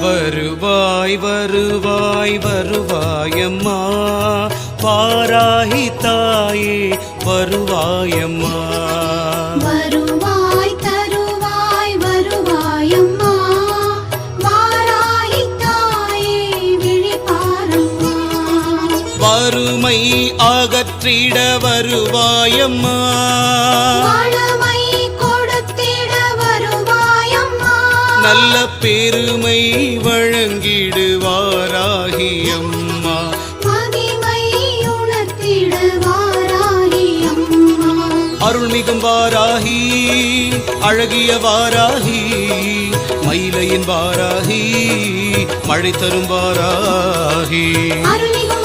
வருவாய் வருவாய் வருவாயம்மா வாராகி தாயே வருவாயம்மா. வருவாய் தருவாய் வருவாயம்மா வாராகி தாயே விழிப்பாரம்மா. வறுமை அகற்றிட வருவாயம்மா வளமை கொடுத்திட வருவாயம்மா. நல்ல பெருமை வழங்கிடுவாராகி அம்மா. மகிமை உணர்த்திட வாராகி அம்மா. அருள்மிகும் வாராகி அழகிய வாராகி மயிலையின் வாராகி மழை தரும் வாராகி. அருள்மிகும்